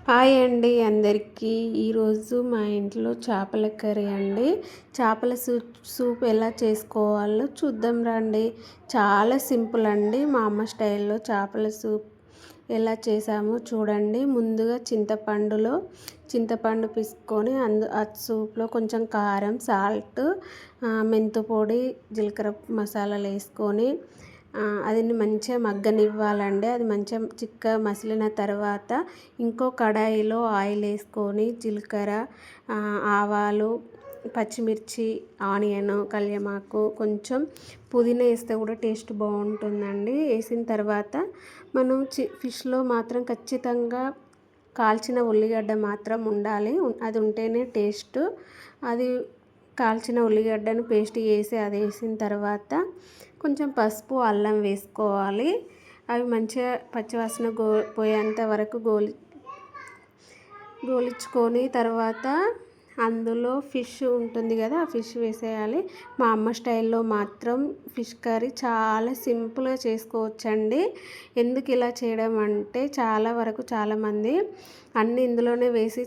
Hi అండి అందరికీ. ఈరోజు మా ఇంట్లో చేపల కర్రీ అండి. చేపల సూప్ ఎలా చేసుకోవాలో చూద్దాం రండి. చాలా సింపుల్ అండి. మా అమ్మ స్టైల్లో చేపల సూప్ ఎలా చేసామో చూడండి. ముందుగా చింతపండు పిసుకొని ఆ సూప్లో కొంచెం కారం, సాల్ట్, మెంతు పొడి, జీలకర్ర మసాలాలు వేసుకొని అది మంచిగా మగ్గనివ్వాలండి. అది మంచిగా చిక్కగా మసిలిన తర్వాత ఇంకో కడాయిలో ఆయిల్ వేసుకొని జీలకర్ర, ఆవాలు, పచ్చిమిర్చి, ఆనియన్, కల్యమాకు, కొంచెం పుదీనా వేస్తే కూడా టేస్ట్ బాగుంటుందండి. వేసిన తర్వాత మనం ఫిష్లో మాత్రం ఖచ్చితంగా కాల్చిన ఉల్లిగడ్డ మాత్రం ఉండాలి. అది ఉంటేనే టేస్ట్. అది కాల్చిన ఉల్లిగడ్డను పేస్ట్ చేసి అది వేసిన తర్వాత కొంచెం పసుపు, అల్లం వేసుకోవాలి. అవి మంచిగా పచ్చివాసన పోయేంత వరకు గోలించుకొని తర్వాత అందులో ఫిష్ ఉంటుంది కదా, ఆ ఫిష్ వేసేయాలి. మా అమ్మ స్టైల్లో మాత్రం ఫిష్ కర్రీ చాలా సింపుల్గా చేసుకోవచ్చండి. ఎందుకు ఇలా చేయడం అంటే చాలామంది అన్నీ ఇందులోనే వేసి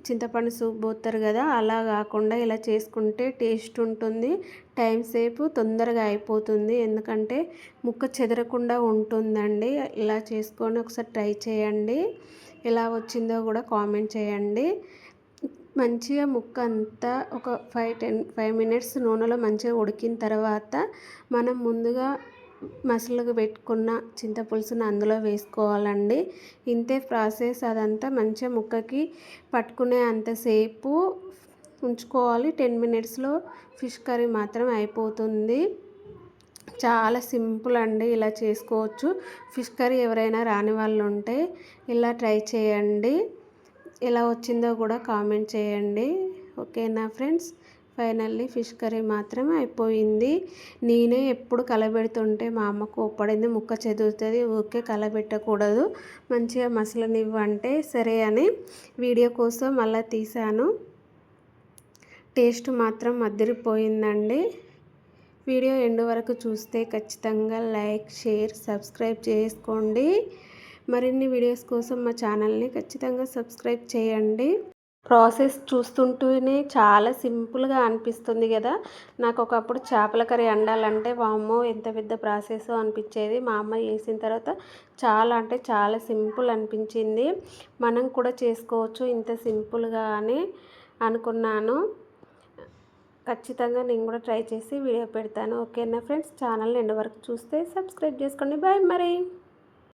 చింతపండు సూప్ పోస్తారు కదా, అలా కాకుండా ఇలా చేసుకుంటే టేస్ట్ ఉంటుంది. టైం సేపు తొందరగా అయిపోతుంది. ఎందుకంటే ముక్క చెదరకుండా ఉంటుందండి. ఇలా చేసుకొని ఒకసారి ట్రై చేయండి. ఎలా వచ్చిందో కూడా కామెంట్ చేయండి. మంచిగా ముక్క అంతా ఒక 5 మినిట్స్ నూనెలో మంచిగా ఉడికిన తర్వాత మనం ముందుగా మసాలాకు పెట్టుకున్న చింతపులుసును అందులో వేసుకోవాలండి. ఇంతే ప్రాసెస్. అదంతా మంచిగా ముక్కకి పట్టుకునే అంతసేపు ఉంచుకోవాలి. 10 మినిట్స్లో ఫిష్ కర్రీ మాత్రం అయిపోతుంది. చాలా సింపుల్ అండి. ఇలా చేసుకోవచ్చు. ఫిష్ కర్రీ ఎవరైనా రాని వాళ్ళు ఉంటే ఇలా ట్రై చేయండి. ఎలా వచ్చిందో కూడా కామెంట్ చేయండి. ఓకేనా ఫ్రెండ్స్. ఫైనల్లీ ఫిష్ కర్రీ మాత్రం అయిపోయింది. నేనే ఎప్పుడు కలబెడుతుంటే మా అమ్మ కోప్పడింది, ముక్క చెదురుతుంది, ఊరికే కలబెట్టకూడదు, మంచిగా మసలనివ్వంటే సరే అని వీడియో కోసం అలా తీసాను. టేస్ట్ మాత్రం అదిరిపోయిందండి. వీడియో ఎండ్ వరకు చూస్తే ఖచ్చితంగా లైక్, షేర్, సబ్స్క్రైబ్ చేసుకోండి. మరిన్ని వీడియోస్ కోసం మా ఛానల్ని ఖచ్చితంగా సబ్స్క్రైబ్ చేయండి. ప్రాసెస్ చూస్తుంటేనే చాలా సింపుల్గా అనిపిస్తుంది కదా. నాకు ఒకప్పుడు చేపల కర్రీ వండాలంటే వామ్మో ఎంత పెద్ద ప్రాసెస్ అనిపించేది. మా అమ్మ చేసిన తర్వాత చాలా అంటే చాలా సింపుల్ అనిపించింది. మనం కూడా చేసుకోవచ్చు ఇంత సింపుల్గా అని అనుకున్నాను. ఖచ్చితంగా నేను కూడా ట్రై చేసి వీడియో పెడతాను. ఓకేనా ఫ్రెండ్స్. ఛానల్ ఎండ్ వరకు చూస్తే సబ్స్క్రైబ్ చేసుకోండి. బాయ్ మరి.